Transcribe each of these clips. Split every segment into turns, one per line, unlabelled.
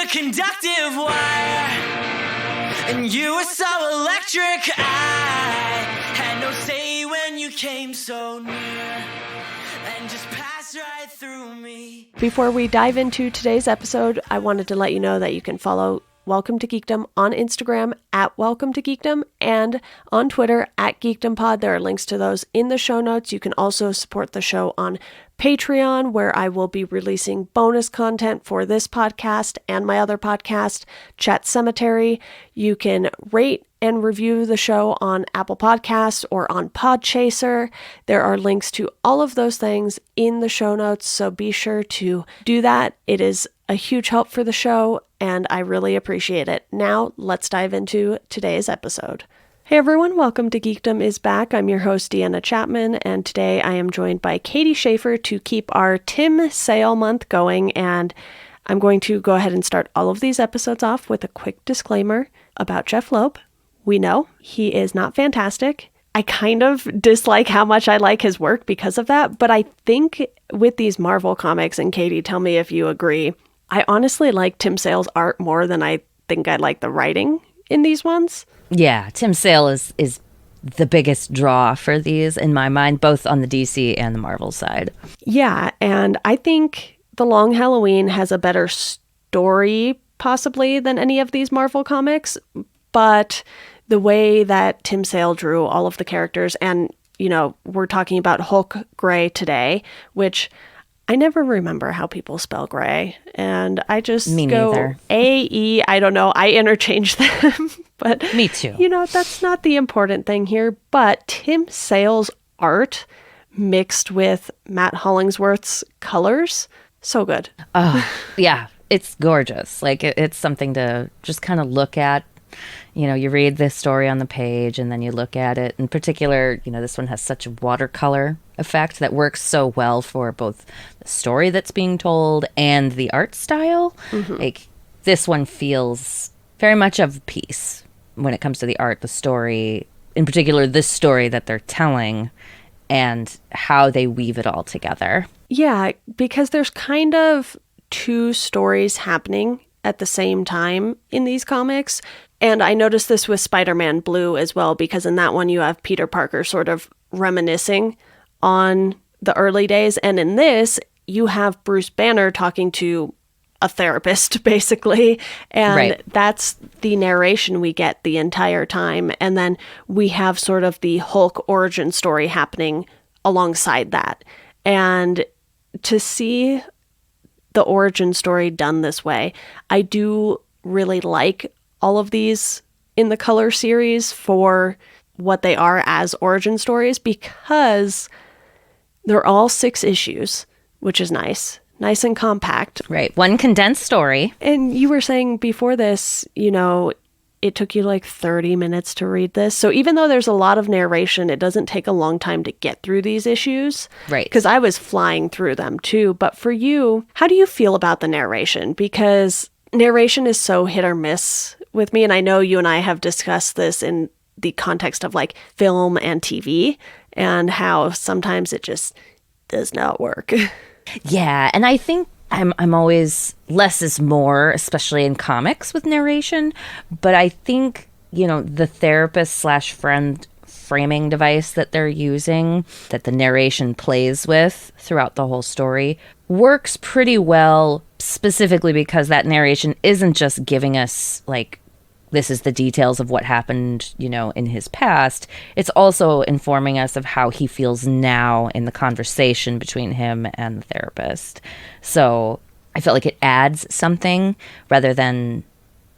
a conductive wire, and you were so electric. I had no say when you came so near and just passed right through me.
Before we dive into today's episode, I wanted to let you know that you can follow Welcome to Geekdom on Instagram at Welcome to Geekdom and on Twitter at GeekdomPod. There are links to those in the show notes. You can also support the show on Patreon, where I will be releasing bonus content for this podcast and my other podcast, Chat Cemetery. You can rate and review the show on Apple Podcasts or on Podchaser. There are links to all of those things in the show notes, so be sure to do that. It is a huge help for the show, and I really appreciate it. Now, let's dive into today's episode. Hey everyone, welcome to Geekdom is back. I'm your host, Deanna Chapman, and today I am joined by Katie Schaefer to keep our Tim Sale month going, and I'm going to go ahead and start all of these episodes off with a quick disclaimer about Jeff Loeb. We know he is not fantastic. I kind of dislike how much I like his work because of that, but I think with these Marvel comics, and Katie, tell me if you agree, I honestly like Tim Sale's art more than I think I like the writing in these ones.
Yeah, Tim Sale is the biggest draw for these in my mind, both on the DC and the Marvel side.
Yeah, and I think The Long Halloween has a better story possibly than any of these Marvel comics, but the way that Tim Sale drew all of the characters, and, you know, we're talking about Hulk Gray today, which I never remember how people spell gray, and I just go
neither.
A-E, I don't know, I interchange them, but
Me too.
You know, that's not the important thing here, but Tim Sale's art mixed with Matt Hollingsworth's colors, so good.
Oh, yeah, it's gorgeous. Like, it's something to just kind of look at. You know, you read this story on the page and then you look at it. In particular, you know, this one has such a watercolor effect that works so well for both the story that's being told and the art style. Mm-hmm. Like, this one feels very much of a piece when it comes to the art, the story, in particular, this story that they're telling and how they weave it all together.
Yeah, because there's kind of two stories happening at the same time in these comics. And I noticed this with Spider-Man Blue as well, because in that one you have Peter Parker sort of reminiscing on the early days. And in this, you have Bruce Banner talking to a therapist, basically. And
right.
That's the narration we get the entire time. And then we have sort of the Hulk origin story happening alongside that. And to see the origin story done this way, I do really like all of these in the color series for what they are as origin stories, because they're all 6 issues, which is nice and compact.
Right. One condensed story.
And you were saying before this, you know, it took you like 30 minutes to read this. So even though there's a lot of narration, it doesn't take a long time to get through these issues.
Right.
Because I was flying through them too. But for you, how do you feel about the narration? Because narration is so hit or miss with me. And I know you and I have discussed this in the context of like film and TV and how sometimes it just does not work.
Yeah. And I think I'm always less is more, especially in comics with narration. But I think, you know, the therapist / friend framing device that they're using, that the narration plays with throughout the whole story, works pretty well, specifically because that narration isn't just giving us, like, this is the details of what happened, you know, in his past. It's also informing us of how he feels now in the conversation between him and the therapist. So I felt like it adds something rather than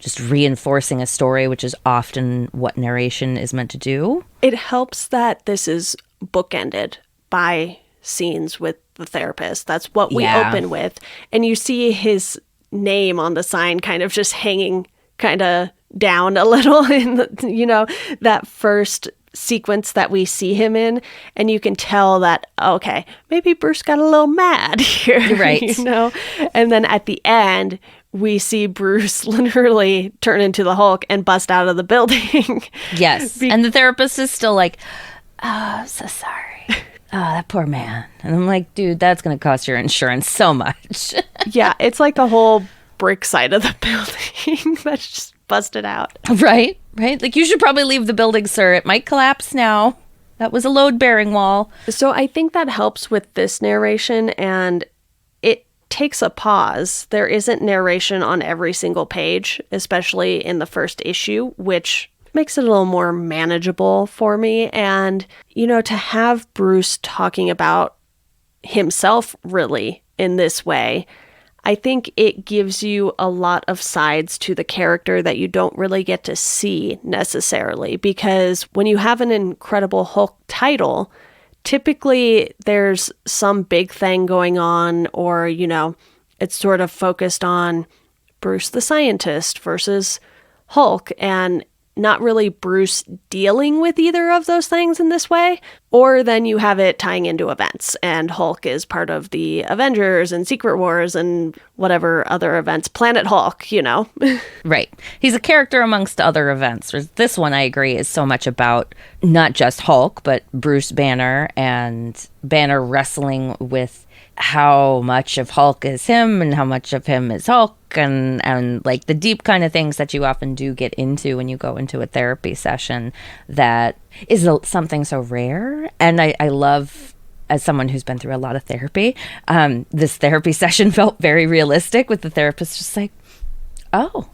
just reinforcing a story, which is often what narration is meant to do.
It helps that this is bookended by scenes with the therapist. That's what we open with. And you see his name on the sign kind of just hanging kind of down a little in the, you know, that first sequence that we see him in, and you can tell that, okay, maybe Bruce got a little mad here.
You're right.
You know? And then at the end, we see Bruce literally turn into the Hulk and bust out of the building.
Yes. And the therapist is still like, oh, I'm so sorry. Oh, that poor man. And I'm like, dude, that's going to cost your insurance so much.
Yeah, it's like the whole brick side of the building that's just busted out.
Right. Like, you should probably leave the building, sir. It might collapse now. That was a load-bearing wall.
So I think that helps with this narration, and it takes a pause. There isn't narration on every single page, especially in the first issue, which makes it a little more manageable for me. And, to have Bruce talking about himself really in this way, I think it gives you a lot of sides to the character that you don't really get to see necessarily, because when you have an Incredible Hulk title, typically there's some big thing going on, or, it's sort of focused on Bruce the scientist versus Hulk, and not really Bruce dealing with either of those things in this way. Or then you have it tying into events, and Hulk is part of the Avengers and Secret Wars and whatever other events. Planet Hulk,
Right. He's a character amongst other events. Whereas this one, I agree, is so much about not just Hulk, but Bruce Banner, and Banner wrestling with how much of Hulk is him and how much of him is Hulk, and like the deep kind of things that you often do get into when you go into a therapy session that is something so rare. And I love, as someone who's been through a lot of therapy, this therapy session felt very realistic, with the therapist just like, oh,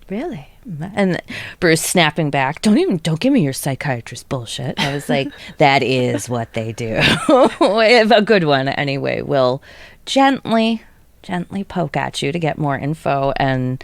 really? And Bruce snapping back, don't give me your psychiatrist bullshit. I was like, that is what they do. A good one anyway will gently poke at you to get more info. And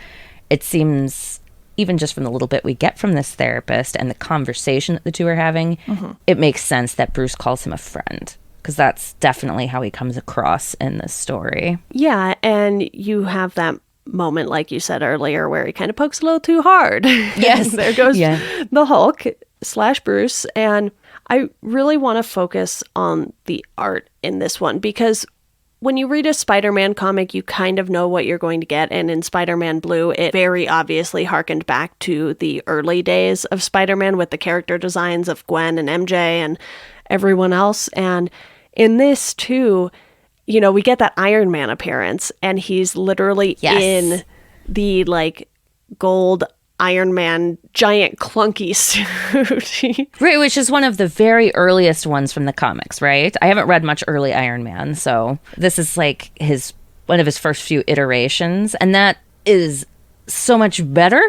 it seems, even just from the little bit we get from this therapist and the conversation that the two are having, it makes sense that Bruce calls him a friend, because that's definitely how he comes across in this story.
Yeah, and you have that moment, like you said earlier, where he kind of pokes a little too hard.
Yes.
There goes the Hulk / Bruce. And I really want to focus on the art in this one, because when you read a Spider-Man comic, you kind of know what you're going to get. And in Spider-Man Blue, it very obviously harkened back to the early days of Spider-Man with the character designs of Gwen and MJ and everyone else. And in this too, we get that Iron Man appearance, and he's literally in the gold Iron Man giant clunky suit.
Right, which is one of the very earliest ones from the comics, right? I haven't read much early Iron Man, so this is like one of his first few iterations, and that is so much better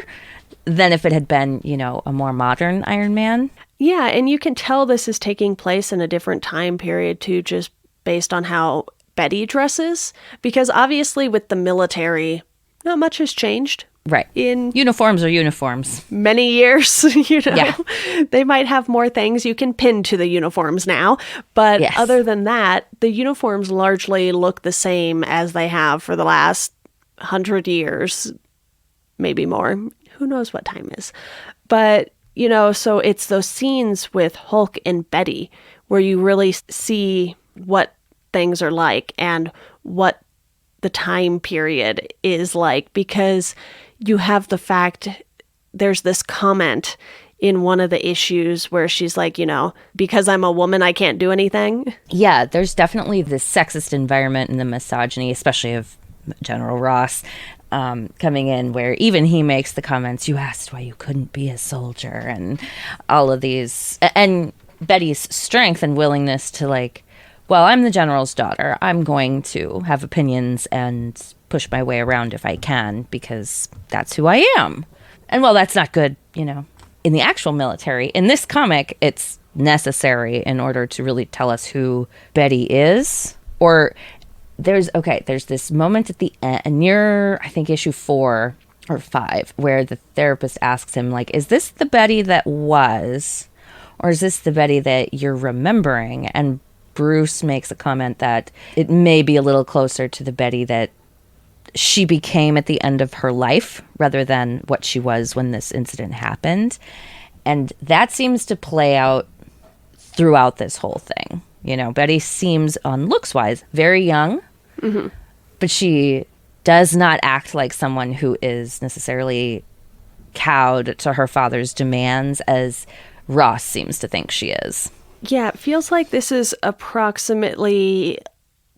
than if it had been, a more modern Iron Man.
Yeah, and you can tell this is taking place in a different time period too, just based on how Betty dresses, because obviously with the military, not much has changed.
Right.
In
uniforms are uniforms.
Many years,
Yeah.
They might have more things you can pin to the uniforms now. But other than that, the uniforms largely look the same as they have for the last 100 years, maybe more. Who knows what time is. But, so it's those scenes with Hulk and Betty where you really see what things are like and what the time period is like, because you have the fact there's this comment in one of the issues where she's like, because I'm a woman, I can't do anything.
Yeah, there's definitely this sexist environment and the misogyny, especially of General Ross, coming in, where even he makes the comments, you asked why you couldn't be a soldier, and all of these. And Betty's strength and willingness to well, I'm the general's daughter. I'm going to have opinions and push my way around if I can, because that's who I am. And while that's not good, in the actual military, in this comic, it's necessary in order to really tell us who Betty is. Or there's this moment at the end, near, I think, issue 4 or 5, where the therapist asks him, is this the Betty that was, or is this the Betty that you're remembering? And Bruce makes a comment that it may be a little closer to the Betty that she became at the end of her life rather than what she was when this incident happened. And that seems to play out throughout this whole thing. Betty seems, on looks-wise, very young, but she does not act like someone who is necessarily cowed to her father's demands, as Ross seems to think she is.
Yeah, it feels like this is approximately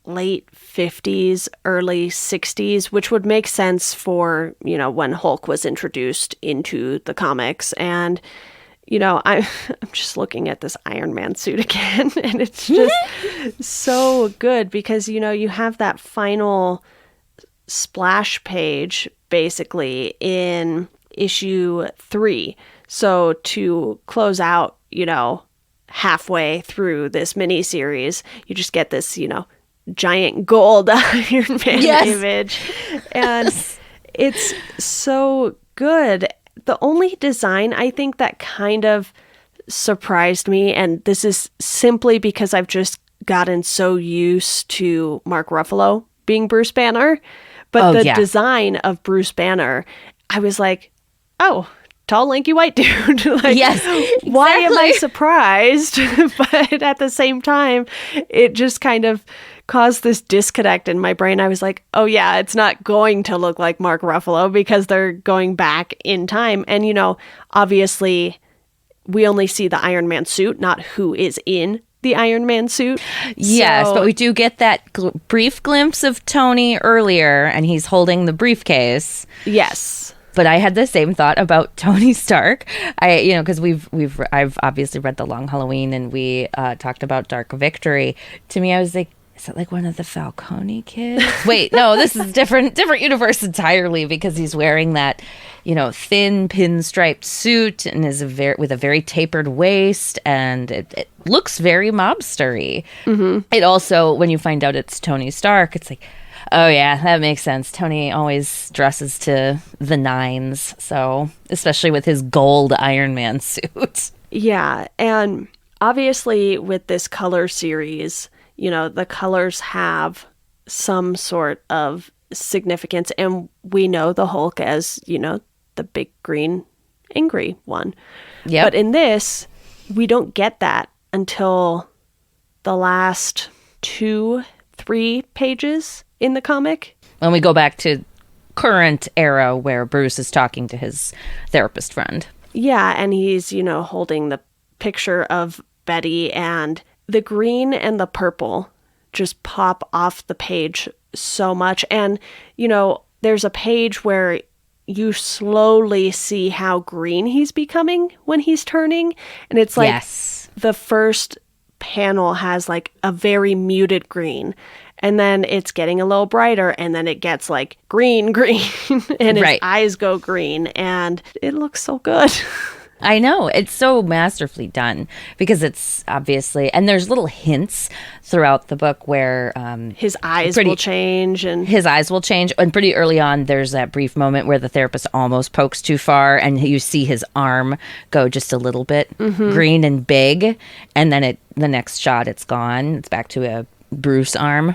late 50s, early 60s, which would make sense for, when Hulk was introduced into the comics. And, I'm just looking at this Iron Man suit again, and it's just so good because, you have that final splash page basically in issue 3. So to close out, halfway through this miniseries, you just get this, giant gold Iron Man image. And it's so good. The only design I think that kind of surprised me, and this is simply because I've just gotten so used to Mark Ruffalo being Bruce Banner, but the design of Bruce Banner, I was like, oh, tall, lanky, white dude.
Yes, exactly.
Why am I surprised? But at the same time, it just kind of caused this disconnect in my brain. I was like, oh yeah, it's not going to look like Mark Ruffalo because they're going back in time. And, obviously, we only see the Iron Man suit, not who is in the Iron Man suit.
Yes, but we do get that brief glimpse of Tony earlier, and he's holding the briefcase.
Yes.
But I had the same thought about Tony Stark. Because I've obviously read The Long Halloween, and we talked about Dark Victory. To me, I was like, is it like one of the Falcone kids? Wait, no, this is different universe entirely because he's wearing that, thin pinstriped suit and is with a very tapered waist, and it looks very mobstery. Mm-hmm. It also, when you find out it's Tony Stark, it's like, oh, yeah, that makes sense. Tony always dresses to the nines, so especially with his gold Iron Man suit.
Yeah, and obviously with this color series, the colors have some sort of significance, and we know the Hulk as, the big green angry one.
Yep.
But in this, we don't get that until the last 2-3 pages in the comic.
When we go back to current era where Bruce is talking to his therapist friend.
Yeah, and he's, holding the picture of Betty, and the green and the purple just pop off the page so much. And, there's a page where you slowly see how green he's becoming when he's turning. And it's like the first panel has like a very muted green. And then it's getting a little brighter, and then it gets like green, and his eyes go green, and it looks so good.
I know. It's so masterfully done because it's obviously, and there's little hints throughout the book where
his eyes will change.
And pretty early on, there's that brief moment where the therapist almost pokes too far, and you see his arm go just a little bit green and big. And then the next shot, it's gone. It's back to a Bruce arm.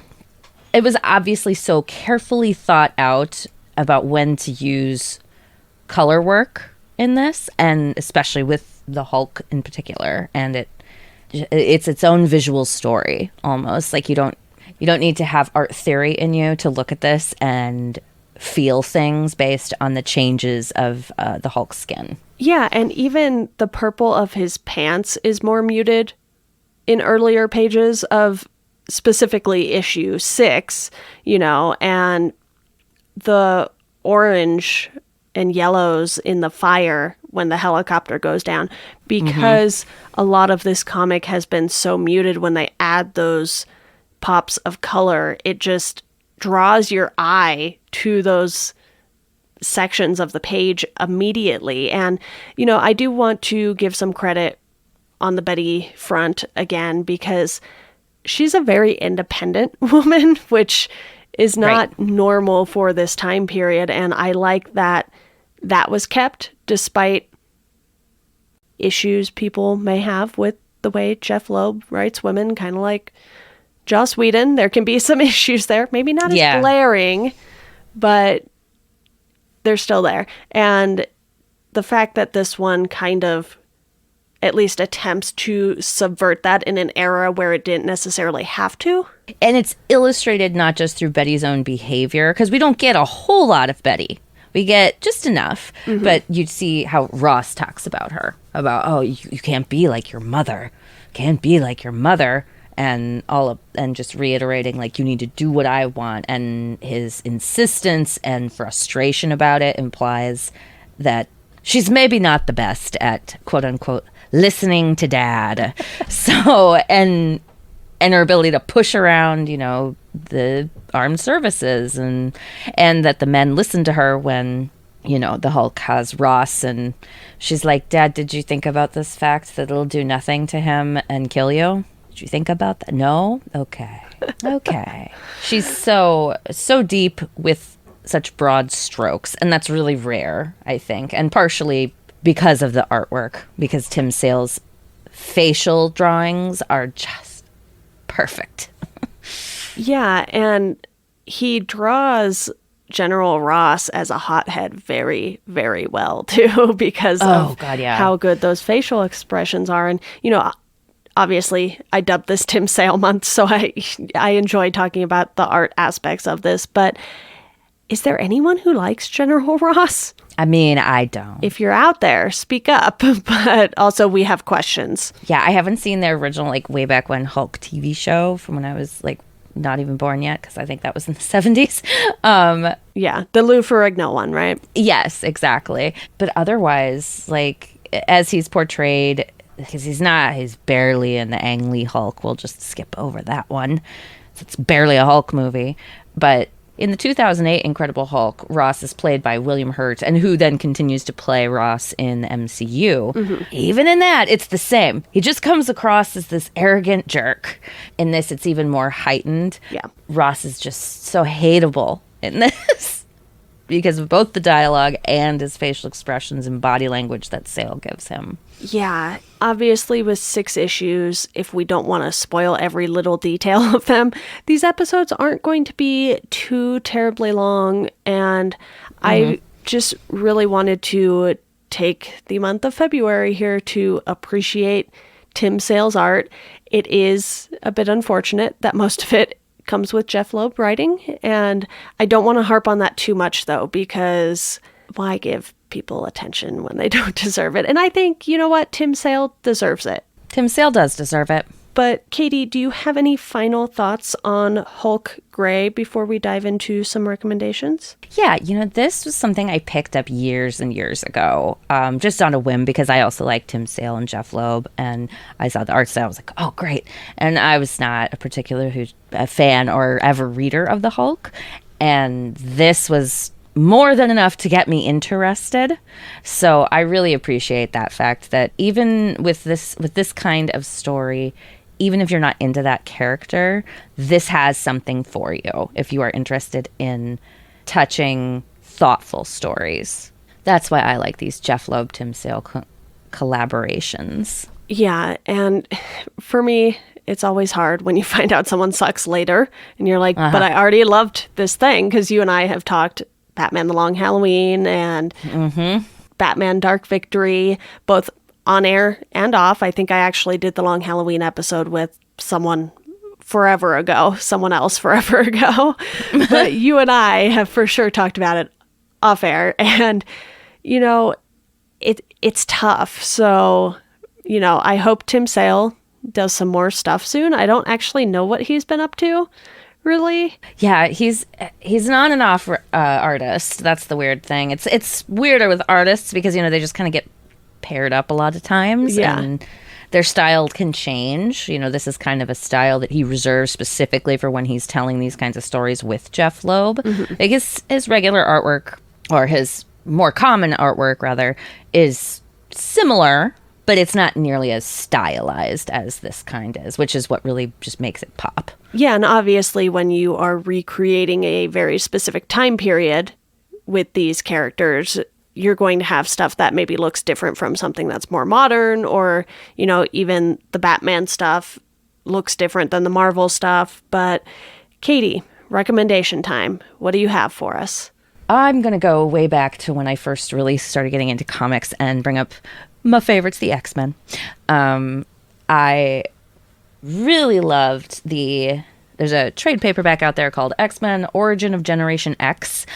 It was obviously so carefully thought out about when to use color work in this, and especially with the Hulk in particular, and it's its own visual story almost. Like you don't need to have art theory in you to look at this and feel things based on the changes of the Hulk's skin.
Yeah, and even the purple of his pants is more muted in earlier pages of specifically issue 6, and the orange and yellows in the fire when the helicopter goes down, because a lot of this comic has been so muted. When they add those pops of color, it just draws your eye to those sections of the page immediately. And, I do want to give some credit on the Betty front again, because she's a very independent woman, which is not normal for this time period. And I like that was kept despite issues people may have with the way Jeff Loeb writes women, kind of like Joss Whedon. There can be some issues there, maybe not as glaring, but they're still there. And the fact that this one kind of at least attempts to subvert that in an era where it didn't necessarily have to.
And it's illustrated not just through Betty's own behavior, because we don't get a whole lot of Betty. We get just enough, but you'd see how Ross talks about her, about, oh, you can't be like your mother. Can't be like your mother. and and just reiterating like, you need to do what I want. And his insistence and frustration about it implies that she's maybe not the best at quote unquote listening to dad. So and her ability to push around, the armed services and that the men listen to her when, the Hulk has Ross and she's like, Dad, did you think about this fact that it'll do nothing to him and kill you? Did you think about that? No? Okay. She's so deep with such broad strokes, and that's really rare, I think, and partially because of the artwork, because Tim Sale's facial drawings are just perfect.
Yeah, and he draws General Ross as a hothead very, very well, too, because of how good those facial expressions are. And, obviously, I dubbed this Tim Sale month, so I enjoy talking about the art aspects of this. But is there anyone who likes General Ross?
I mean, I don't.
If you're out there, speak up. But also, we have questions.
Yeah, I haven't seen their original, like, way back when Hulk TV show from when I was, like, not even born yet, because I think that was in the 70s.
Yeah, the Lou Ferrigno one, right?
Yes, exactly. But otherwise, like, as he's portrayed, because he's barely in the Ang Lee Hulk. We'll just skip over that one. It's barely a Hulk movie. But in the 2008 Incredible Hulk, Ross is played by William Hurt, and who then continues to play Ross in the MCU. Mm-hmm. Even in that, it's the same. He just comes across as this arrogant jerk. In this, it's even more heightened.
Yeah.
Ross is just so hateable in this because of both the dialogue and his facial expressions and body language that Sale gives him.
Yeah, obviously with 6 issues, if we don't want to spoil every little detail of them, these episodes aren't going to be too terribly long. And I just really wanted to take the month of February here to appreciate Tim Sale's art. It is a bit unfortunate that most of it comes with Jeff Loeb writing. And I don't want to harp on that too much, though, because why give people attention when they don't deserve it? And I think, you know what? Tim Sale deserves it.
Tim Sale does deserve it.
But Katie, do you have any final thoughts on Hulk Gray before we dive into some recommendations?
Yeah, this was something I picked up years and years ago, just on a whim, because I also like Tim Sale and Jeff Loeb, and I saw the art style. I was like, oh, great. And I was not a fan or ever reader of the Hulk, and this was more than enough to get me interested. So I really appreciate that fact that even with this kind of story, even if you're not into that character, this has something for you if you are interested in touching, thoughtful stories. That's why I like these Jeff Loeb, Tim Sale collaborations.
Yeah, and for me, it's always hard when you find out someone sucks later, and you're like, but I already loved this thing, because you and I have talked Batman The Long Halloween and Batman Dark Victory, both on air and off. I think I actually did the Long Halloween episode with someone else forever ago. But you and I have for sure talked about it off air. And, it's tough. So, I hope Tim Sale does some more stuff soon. I don't actually know what he's been up to, really.
Yeah, he's an on and off artist. That's the weird thing. It's weirder with artists because, they just kind of get paired up a lot of times.
Yeah.
And their style can change. This is kind of a style that he reserves specifically for when he's telling these kinds of stories with Jeff Loeb. Mm-hmm. Like his regular artwork, or his more common artwork rather, is similar, but it's not nearly as stylized as this kind is, which is what really just makes it pop.
Yeah, and obviously when you are recreating a very specific time period with these characters, you're going to have stuff that maybe looks different from something that's more modern, or, even the Batman stuff looks different than the Marvel stuff. But Katie, recommendation time. What do you have for us?
I'm going to go way back to when I first really started getting into comics and bring up my favorites, the X-Men. I really loved there's a trade paperback out there called X-Men Origin of Generation X,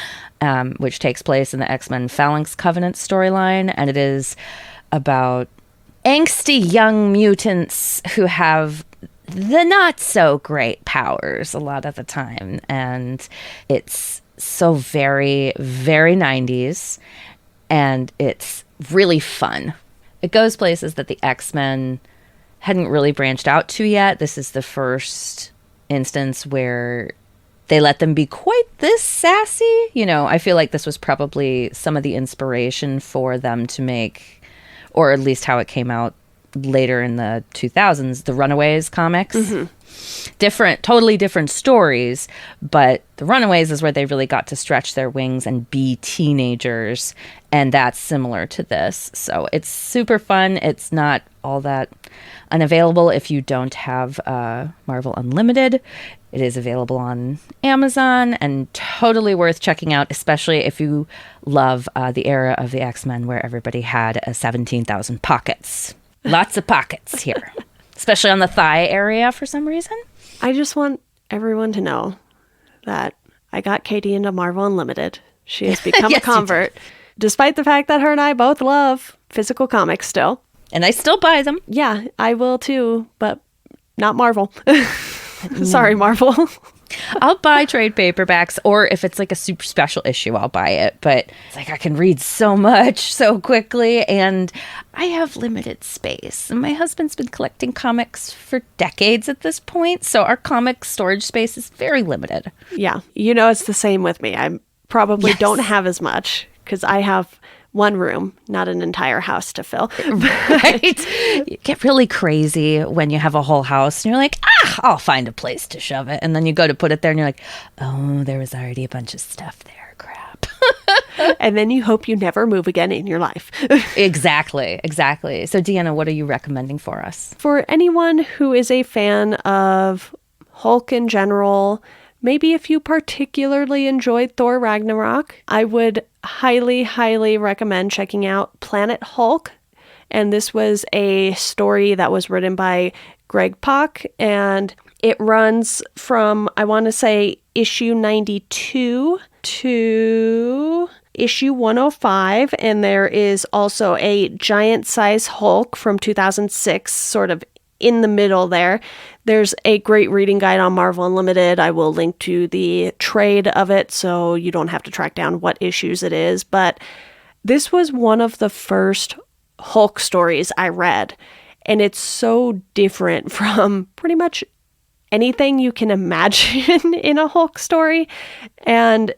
which takes place in the X-Men Phalanx Covenant storyline, and it is about angsty young mutants who have the not so great powers a lot of the time. And it's so very, very 90s. And it's really fun. It goes places that the X-Men hadn't really branched out to yet. This is the first instance where they let them be quite this sassy. You know, I feel like this was probably some of the inspiration for them to make, or at least how it came out later in the 2000s, the Runaways comics. Totally different stories, but the Runaways is where they really got to stretch their wings and be teenagers, and that's similar to this. So it's super fun. It's not all that unavailable if you don't have Marvel Unlimited. It is available on Amazon and totally worth checking out, especially if you love the era of the X-Men where everybody had 17,000 pockets. Lots of pockets here, especially on the thigh area for some reason.
I just want everyone to know that I got Katie into Marvel Unlimited. She has become
Yes,
a convert, despite the fact that her and I both love physical comics still.
And I still buy them.
Yeah, I will too, but not Marvel. Sorry, Marvel.
I'll buy trade paperbacks, or if it's like a super special issue, I'll buy it. But it's like I can read so much so quickly, and I have limited space. And my husband's been collecting comics for decades at this point, so our comic storage space is very limited.
Yeah, you know, it's the same with me. I probably
Yes.
don't have as much because I have one room, not an entire house to fill.
Right? You get really crazy when you have a whole house and you're like, I'll find a place to shove it. And then you go to put it there and you're like, oh, there was already a bunch of stuff there. Crap.
And then you hope you never move again in your life.
Exactly. So, Deanna, what are you recommending for us?
For anyone who is a fan of Hulk in general, maybe if you particularly enjoyed Thor Ragnarok, I would highly, highly recommend checking out Planet Hulk. And this was a story that was written by Greg Pak, and it runs from, I want to say, issue 92 to issue 105, and there is also a giant-size Hulk from 2006, sort of in the middle there. There's a great reading guide on Marvel Unlimited. I will link to the trade of it so you don't have to track down what issues it is. But this was one of the first Hulk stories I read. And it's so different from pretty much anything you can imagine in a Hulk story. And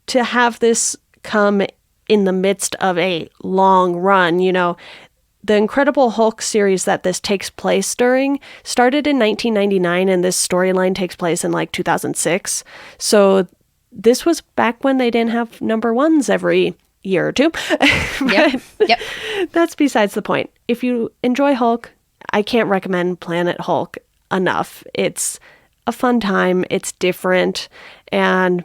to have this come in the midst of a long run, you know, the Incredible Hulk series that this takes place during started in 1999, and this storyline takes place in like 2006. So this was back when they didn't have number ones every year or two.
Yep.
That's besides the point. If you enjoy Hulk, I can't recommend Planet Hulk enough. It's a fun time. It's different. And,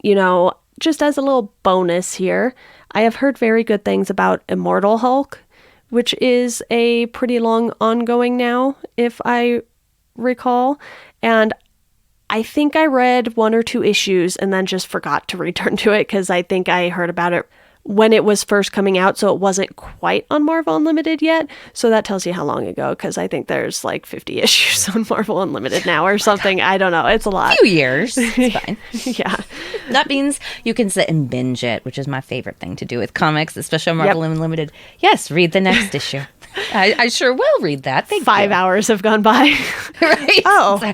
you know, just as a little bonus here, I have heard very good things about Immortal Hulk, which is a pretty long ongoing now, if I recall. And I think I read 1 or 2 issues and then just forgot to return to it because I think I heard about it when it was first coming out, so it wasn't quite on Marvel Unlimited yet. So that tells you how long ago, because I think there's like 50 issues on Marvel Unlimited now or something. I don't know. It's a lot.
A few years. It's fine.
Yeah.
That means you can sit and binge it, which is my favorite thing to do with comics, especially on Marvel Unlimited. Yes, read the next issue. I sure will read that. Thank
5
you.
hours have gone by.
Right?
Oh.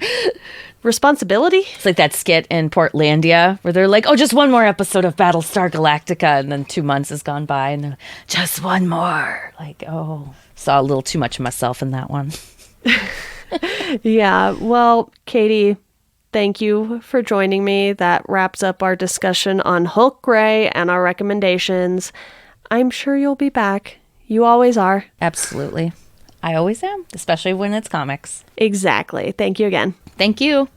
Responsibility?
It's like that skit in Portlandia where they're like, oh, just one more episode of Battlestar Galactica. And then 2 months has gone by and they're like, just one more. Like, oh, saw a little too much of myself in that one.
Yeah. Well, Katie, thank you for joining me. That wraps up our discussion on Hulk Gray and our recommendations. I'm sure you'll be back. You always are.
Absolutely. I always am, especially when it's comics.
Exactly. Thank you again.
Thank you.